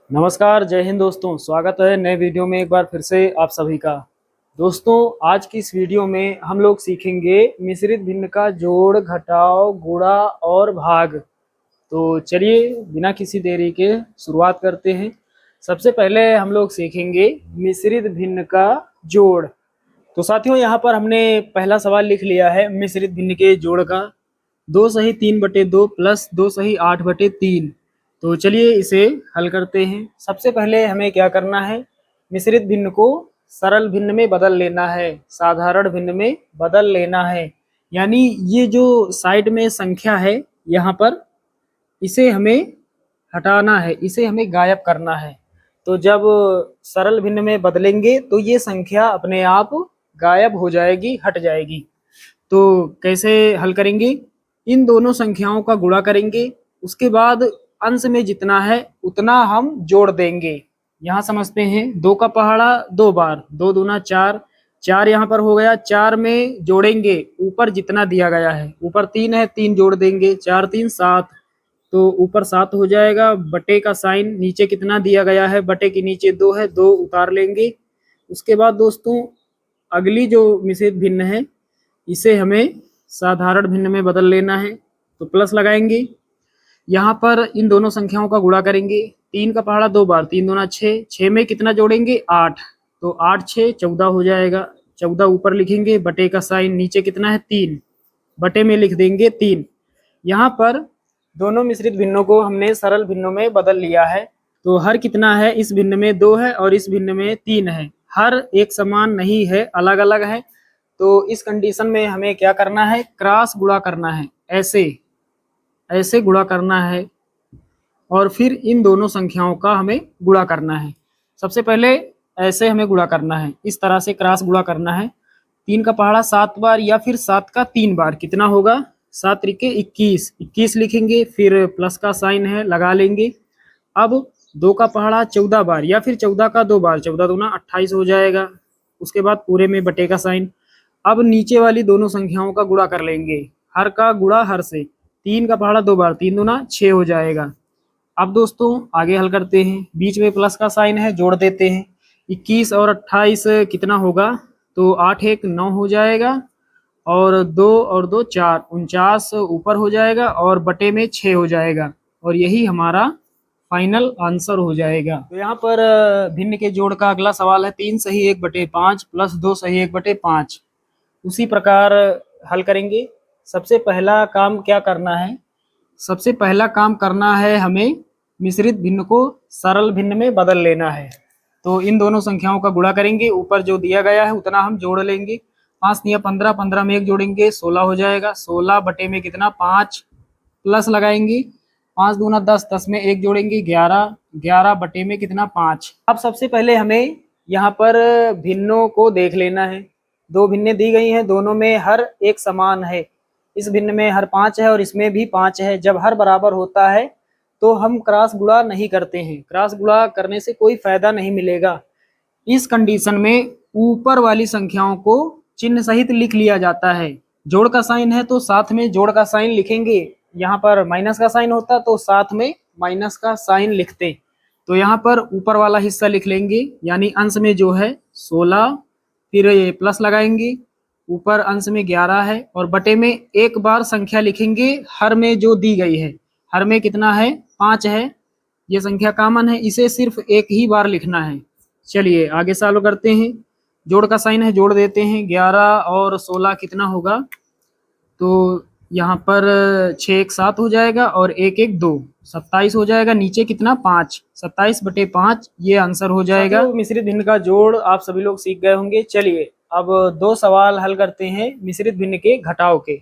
नमस्कार, जय हिंद दोस्तों। स्वागत है नए वीडियो में एक बार फिर से आप सभी का। दोस्तों, आज की इस वीडियो में हम लोग सीखेंगे मिश्रित भिन्न का जोड़, घटाव, गुणा और भाग। तो चलिए बिना किसी देरी के शुरुआत करते हैं। सबसे पहले हम लोग सीखेंगे मिश्रित भिन्न का जोड़। तो साथियों, यहाँ पर हमने पहला सवाल लिख लिया है मिश्रित भिन्न के जोड़ का। 2 सही 3/2 प्लस 2 सही 8/3। तो चलिए इसे हल करते हैं। सबसे पहले हमें क्या करना है, मिश्रित भिन्न को सरल भिन्न में बदल लेना है, साधारण भिन्न में बदल लेना है। यानी ये जो साइड में संख्या है यहाँ पर, इसे हमें हटाना है, इसे हमें गायब करना है। तो जब सरल भिन्न में बदलेंगे तो ये संख्या अपने आप गायब हो जाएगी, हट जाएगी। तो कैसे हल करेंगे, इन दोनों संख्याओं का गुणा करेंगे, उसके बाद अंश में जितना है उतना हम जोड़ देंगे। यहाँ समझते हैं, 2 का पहाड़ा 2 बार, 2 दूना 4, 4 यहाँ पर हो गया। 4 में जोड़ेंगे ऊपर जितना दिया गया है, ऊपर 3 है, 3 जोड़ देंगे, 4 3 7। तो ऊपर 7 हो जाएगा, बटे का साइन नीचे कितना दिया गया है, बटे के नीचे 2 है, 2 उतार लेंगे। उसके बाद दोस्तों अगली जो मिश्रित भिन्न है इसे हमें साधारण भिन्न में बदल लेना है। तो प्लस लगाएंगे, यहाँ पर इन दोनों संख्याओं का गुणा करेंगे। 3 का पहाड़ा 2 बार, 3 दूना 6, 6 में कितना जोड़ेंगे 8, तो 8 6 14 हो जाएगा। 14 ऊपर लिखेंगे, बटे का साइन नीचे कितना है 3, बटे में लिख देंगे 3। यहाँ पर दोनों मिश्रित भिन्नों को हमने सरल भिन्नों में बदल लिया है। तो हर कितना है, इस भिन्न में 2 है और इस भिन्न में 3 है। हर एक समान नहीं है, अलग अलग है। तो इस कंडीशन में हमें क्या करना है, क्रॉस गुणा करना है। ऐसे ऐसे गुणा करना है और फिर इन दोनों संख्याओं का हमें गुणा करना है। सबसे पहले ऐसे हमें गुणा करना है, इस तरह से क्रॉस गुणा करना है। 3 का पहाड़ा 7 बार या फिर 7 का 3 बार, कितना होगा 7 त्रिके 21, 21 लिखेंगे, फिर प्लस का साइन है लगा लेंगे। अब 2 का पहाड़ा 14 बार या फिर 14 का 2 बार, 14 दूना 28 हो जाएगा। उसके बाद पूरे में बटे का साइन। अब नीचे वाली दोनों संख्याओं का गुणा कर लेंगे, हर का गुणा हर से। 3 का पहाड़ा 2 बार, 3 दूना 6 हो जाएगा। अब दोस्तों आगे हल करते हैं, बीच में प्लस का साइन है, जोड़ देते हैं। 21 और 28 कितना होगा, तो 8 1 9 हो जाएगा, और 2 और 2 4, 49 ऊपर हो जाएगा और बटे में 6 हो जाएगा। और यही हमारा फाइनल आंसर हो जाएगा। तो यहाँ पर भिन्न के जोड़ का अगला सवाल है 3 सही 1/5 प्लस 2 सही 1/5। उसी प्रकार हल करेंगे। सबसे पहला काम क्या करना है, सबसे पहला काम करना है हमें मिश्रित भिन्न को सरल भिन्न में बदल लेना है। तो इन दोनों संख्याओं का गुणा करेंगे, ऊपर जो दिया गया है उतना हम जोड़ लेंगे। 5 दिया 15, 15 में 1 जोड़ेंगे 16 हो जाएगा। 16 बटे में कितना 5, प्लस लगाएंगे। 5 दूना 10, 10 में 1 जोड़ेंगे 11, 11 बटे में कितना 5। अब सबसे पहले हमें यहाँ पर भिन्नों को देख लेना है। 2 भिन्नें दी गई हैं, दोनों में हर एक समान है। इस भिन्न में हर 5 है और इसमें भी 5 है। जब हर बराबर होता है तो हम क्रॉस गुणा नहीं करते हैं, क्रॉस गुणा करने से कोई फायदा नहीं मिलेगा। इस कंडीशन में ऊपर वाली संख्याओं को चिन्ह सहित लिख लिया जाता है। जोड़ का साइन है तो साथ में जोड़ का साइन लिखेंगे, यहाँ पर माइनस का साइन होता तो साथ में माइनस का साइन लिखते। तो यहाँ पर ऊपर वाला हिस्सा लिख लेंगे, यानी अंश में जो है 16, फिर ये प्लस लगाएंगे, ऊपर अंश में 11 है और बटे में एक बार संख्या लिखेंगे हर में जो दी गई है। हर में कितना है 5 है, ये संख्या कॉमन है, इसे सिर्फ एक ही बार लिखना है। चलिए आगे सॉल्व करते हैं। जोड़ का साइन है, जोड़ देते हैं। 11 और 16 कितना होगा, तो यहाँ पर 6 1 7 हो जाएगा और 1 1 2, 27 हो जाएगा। नीचे कितना 5, 27/5 ये आंसर हो जाएगा। मिश्रित भिन्न का जोड़ आप सभी लोग सीख गए होंगे। चलिए अब 2 सवाल हल करते हैं मिश्रित भिन्न के घटाव के।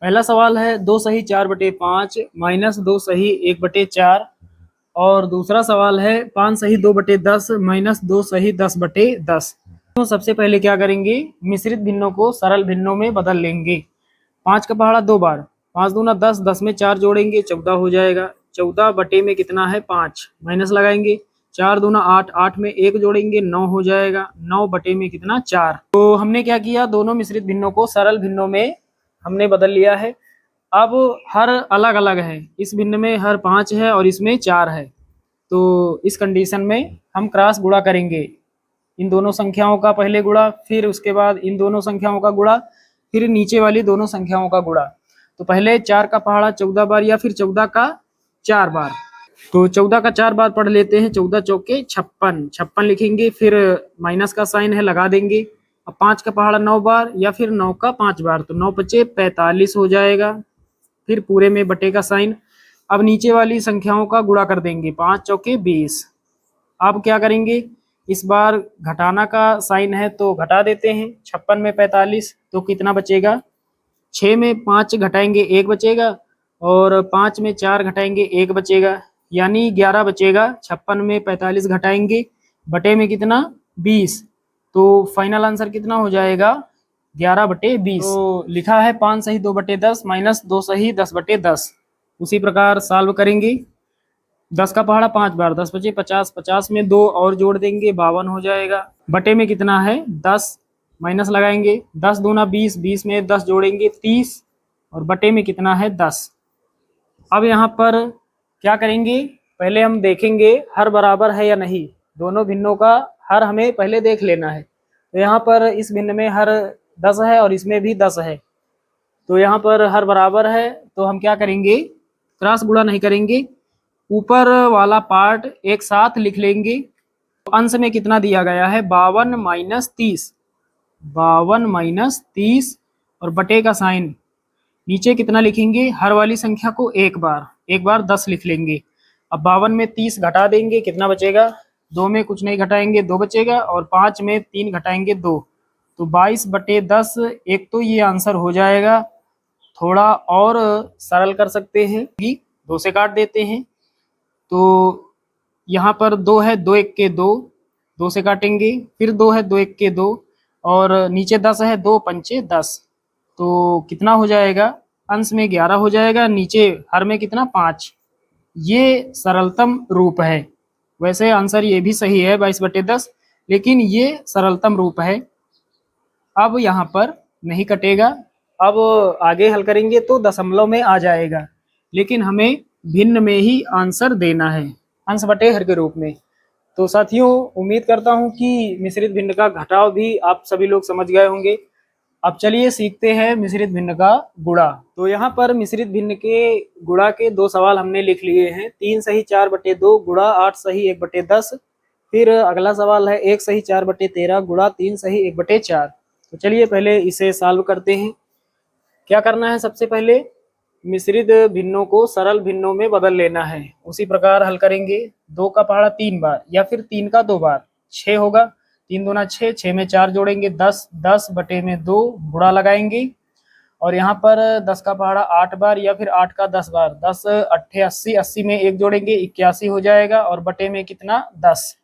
पहला सवाल है 2 सही 4/5 माइनस 2 सही 1/4, और दूसरा सवाल है 5 सही 2/10 माइनस 2 सही 10/10। तो सबसे पहले क्या करेंगे, मिश्रित भिन्नों को सरल भिन्नों में बदल लेंगे। 5 का पहाड़ा 2 बार, 5 दूना 10, 10 में 4 जोड़ेंगे 14 हो जाएगा। 14 बटे में कितना है 5, माइनस लगाएंगे। 4 दूना 8, 8 में 1 जोड़ेंगे 9 हो जाएगा। 9 बटे में कितना 4। तो हमने क्या किया, दोनों मिश्रित भिन्नों को सरल भिन्नों में हमने बदल लिया है। अब हर अलग अलग है, इस भिन्न में हर 5 है और इसमें 4 है। तो इस कंडीशन में हम क्रॉस गुणा करेंगे। इन दोनों संख्याओं का पहले गुणा, फिर उसके बाद इन दोनों संख्याओं का गुणा, फिर नीचे वाली दोनों संख्याओं का गुणा। तो पहले 4 का पहाड़ा 14 बार या फिर 14 का 4 बार। तो 14 का 4 बार पढ़ लेते हैं। 14 चौके 56, 56 लिखेंगे, फिर माइनस का साइन है लगा देंगे। अब 5 का पहाड़ा 9 बार या फिर 9 का 5 बार, तो 9 पचे 45 हो जाएगा। फिर पूरे में बटे का साइन। अब नीचे वाली संख्याओं का गुणा कर देंगे। 5 चौके 20। अब क्या करेंगे, इस बार घटाना का साइन है तो घटा देते हैं। 56 में 45 तो कितना बचेगा, 6 में 5 घटाएंगे 1 बचेगा, और 5 में 4 घटाएंगे 1 बचेगा, यानी 11 बचेगा। 56 में 45 घटाएंगे, बटे में कितना 20, तो फाइनल आंसर कितना हो जाएगा 11/20। तो लिखा है 5 सही 2/10 माइनस 2 सही 10/10। उसी प्रकार सॉल्व करेंगे। 10 का पहाड़ा 5 बार, 10 बचे 50, 50 में 2 और जोड़ देंगे 52 हो जाएगा। बटे में कितना है 10, माइनस लगाएंगे। 10 दूना 20, 20 में 10 जोड़ेंगे 30, और बटे में कितना है 10। अब यहाँ पर क्या करेंगे, पहले हम देखेंगे हर बराबर है या नहीं। दोनों भिन्नों का हर हमें पहले देख लेना है। तो यहाँ पर इस भिन्न में हर 10 है और इसमें भी 10 है, तो यहाँ पर हर बराबर है। तो हम क्या करेंगे, क्रॉस गुणा नहीं करेंगे, ऊपर वाला पार्ट एक साथ लिख लेंगे। अंश में कितना दिया गया है 52 माइनस 30, 52 माइनस 30, और बटे का साइन। नीचे कितना लिखेंगे, हर वाली संख्या को एक बार 10 लिख लेंगे। अब 52 में 30 घटा देंगे, कितना बचेगा, 2 में कुछ नहीं घटाएंगे 2 बचेगा, और 5 में 3 घटाएंगे 2, तो 22/10। एक तो ये आंसर हो जाएगा। थोड़ा और सरल कर सकते हैं, 2 से काट देते हैं। तो यहाँ पर 2 है, 2 1 के 2, 2 से काटेंगे। फिर 2 है, 2 1 के 2, और नीचे 10 है, 2 पंचे 10, तो कितना हो जाएगा, अंश में 11 हो जाएगा, नीचे हर में कितना 5। ये सरलतम रूप है। वैसे आंसर ये भी सही है 22/10, लेकिन ये सरलतम रूप है। अब यहाँ पर नहीं कटेगा। अब आगे हल करेंगे तो दशमलव में आ जाएगा, लेकिन हमें भिन्न में ही आंसर देना है, अंश बटे हर के रूप में। तो साथियों, उम्मीद करता हूँ कि मिश्रित भिन्न का घटाव भी आप सभी लोग समझ गए होंगे। अब चलिए सीखते हैं मिश्रित भिन्न का गुणा। तो यहाँ पर मिश्रित भिन्न के गुणा के 2 सवाल हमने लिख लिए हैं। 3 सही 4/2 गुणा 8 सही 1/10। फिर अगला सवाल है 1 सही 4/13 गुणा 3 सही 1/4। तो चलिए पहले इसे सॉल्व करते हैं। क्या करना है, सबसे पहले मिश्रित भिन्नों को सरल भिन्नों में बदल लेना है। उसी प्रकार हल करेंगे। 2 का पहाड़ा 3 बार या फिर 3 का 2 बार 6 होगा। 3 दूना 6, 6 में 4 जोड़ेंगे 10, 10 बटे में 2 गुणा लगाएंगे। और यहाँ पर 10 का पहाड़ा 8 बार या फिर 8 का 10 बार, 10 8 80, 80 में 1 जोड़ेंगे 81 हो जाएगा, और बटे में कितना 10।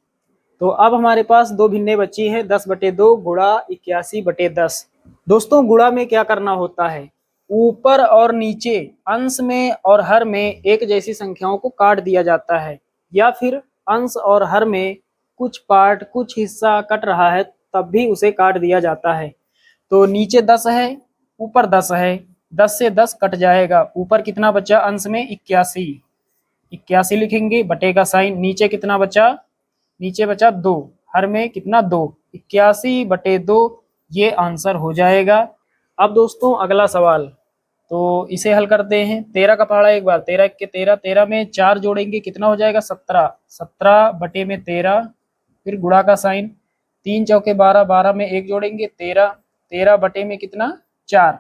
तो अब हमारे पास 2 भिन्नें बची हैं, 10/2 गुणा 81/10। दोस्तों, गुणा में क्या करना होता है, ऊपर और नीचे अंश में और हर में एक जैसी संख्याओं को काट दिया जाता है, या फिर अंश और हर में कुछ पार्ट कुछ हिस्सा कट रहा है तब भी उसे काट दिया जाता है। तो नीचे 10 है, ऊपर 10 है, 10 से 10 कट जाएगा, ऊपर कितना बचा अंश में 81, 81 लिखेंगे, बटे का साइन। नीचे कितना बचा, नीचे बचा 2, हर में कितना 2, 81/2, ये आंसर हो जाएगा। अब दोस्तों अगला सवाल, तो इसे हल करते हैं। 13 का पहाड़ा 1 बार, 13 1 के 13, 13 में 4 जोड़ेंगे कितना हो जाएगा 17, 17 बटे में 13, फिर गुणा का साइन। 3 चौके 12, 12 में 1 जोड़ेंगे 13, 13 बटे में कितना 4।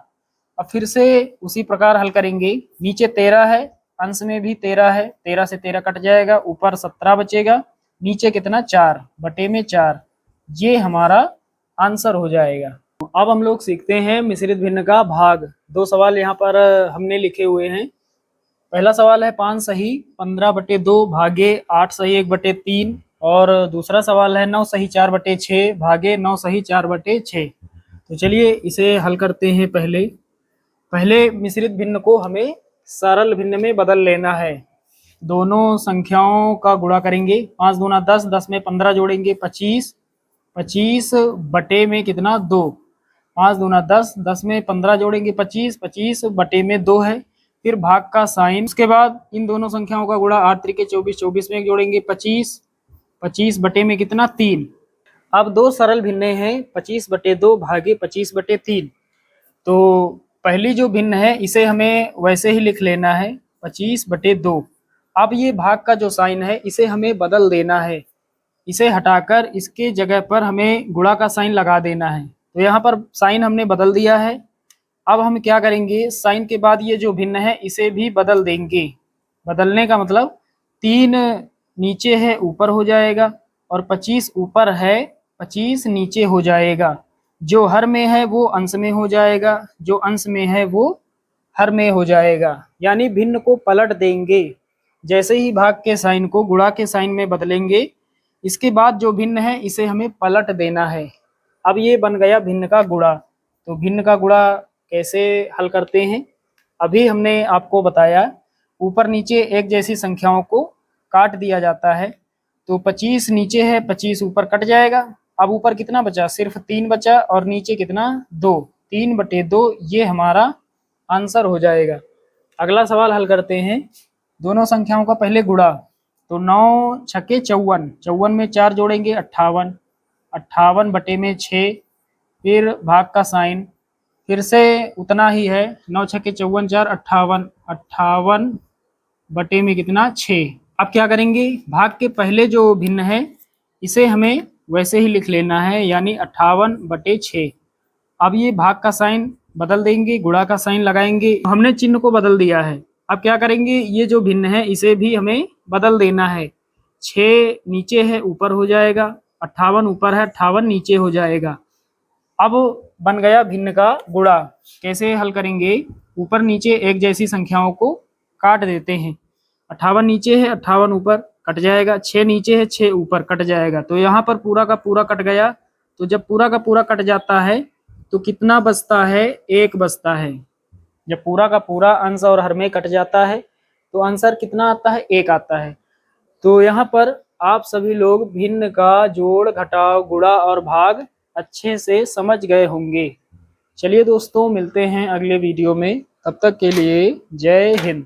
अब फिर से उसी प्रकार हल करेंगे। नीचे 13 है, अंश में भी 13 है, 13 से 13 कट जाएगा, ऊपर 17 बचेगा, नीचे कितना 4 बटे में 4, ये हमारा आंसर हो जाएगा। अब हम लोग सीखते हैं मिश्रित भिन्न का भाग। 2 सवाल यहाँ पर हमने लिखे हुए हैं। पहला सवाल है 5 सही 15/2 भागे 8 सही 1/3, और दूसरा सवाल है 9 सही 4/6 भागे 9 सही 4/6। तो चलिए इसे हल करते हैं। पहले मिश्रित भिन्न को हमें सरल भिन्न में बदल लेना है। दोनों संख्याओं का गुणा करेंगे। 5 दूना 10, 10 में 15 जोड़ेंगे 25, 25 बटे में कितना 2, 5 दूना 10, 10 में 15 जोड़ेंगे 25, 25 बटे में 2 है। फिर भाग का साइन, उसके बाद इन दोनों संख्याओं का गुणा, 8 त्रिके 24, 24 में जोड़ेंगे 25, 25 बटे में कितना 3। अब दो सरल भिन्ने हैं, 25/2 भागे 25/3। तो पहली जो भिन्न है इसे हमें वैसे ही लिख लेना है 25/2। अब ये भाग का जो साइन है इसे हमें बदल देना है, इसे हटाकर इसके जगह पर हमें गुणा का साइन लगा देना है। तो यहाँ पर साइन हमने बदल दिया है। अब हम क्या करेंगे, साइन के बाद ये जो भिन्न है इसे भी बदल देंगे। बदलने का मतलब 3 नीचे है ऊपर हो जाएगा, और 25 ऊपर है 25 नीचे हो जाएगा। जो हर में है वो अंश में हो जाएगा, जो अंश में है वो हर में हो जाएगा। यानी भिन्न को पलट देंगे। जैसे ही भाग के साइन को गुणा के साइन में बदलेंगे, इसके बाद जो भिन्न है इसे हमें पलट देना है। अब ये बन गया भिन्न का गुणा। तो भिन्न का गुणा कैसे हल करते हैं, अभी हमने आपको बताया। ऊपर नीचे एक जैसी संख्याओं को काट दिया जाता है। तो 25 नीचे है, 25 ऊपर कट जाएगा। अब ऊपर कितना बचा, सिर्फ 3 बचा, और नीचे कितना 2, 3/2 ये हमारा आंसर हो जाएगा। अगला सवाल हल करते हैं। दोनों संख्याओं का पहले गुणा, तो 9 छक्के 54, 54 में 4 जोड़ेंगे 58, 58 बटे में 6। फिर भाग का साइन फिर से उतना ही है, 9 छक्के 54, 4 58, 58 बटे में कितना 6। अब क्या करेंगे, भाग के पहले जो भिन्न है इसे हमें वैसे ही लिख लेना है, यानी 58/6। अब ये भाग का साइन बदल देंगे, गुणा का साइन लगाएंगे। हमने चिन्ह को बदल दिया है। अब क्या करेंगे, ये जो भिन्न है इसे भी हमें बदल देना है। 6 नीचे है ऊपर हो जाएगा, 58 ऊपर है 58 नीचे हो जाएगा। अब बन गया भिन्न का गुणा। कैसे हल करेंगे, ऊपर नीचे एक जैसी संख्याओं को काट देते हैं। 58 नीचे है 58 ऊपर कट जाएगा, 6 नीचे है 6 ऊपर कट जाएगा। तो यहाँ पर पूरा का पूरा कट गया। तो जब पूरा का पूरा कट जाता है तो कितना बचता है, 1 बचता है। जब पूरा का पूरा अंश और हर में कट जाता है तो आंसर कितना आता है, 1 आता है। तो यहाँ पर आप सभी लोग भिन्न का जोड़ घटाव गुणा और भाग अच्छे से समझ गए होंगे। चलिए दोस्तों, मिलते हैं अगले वीडियो में। तब तक के लिए जय हिंद।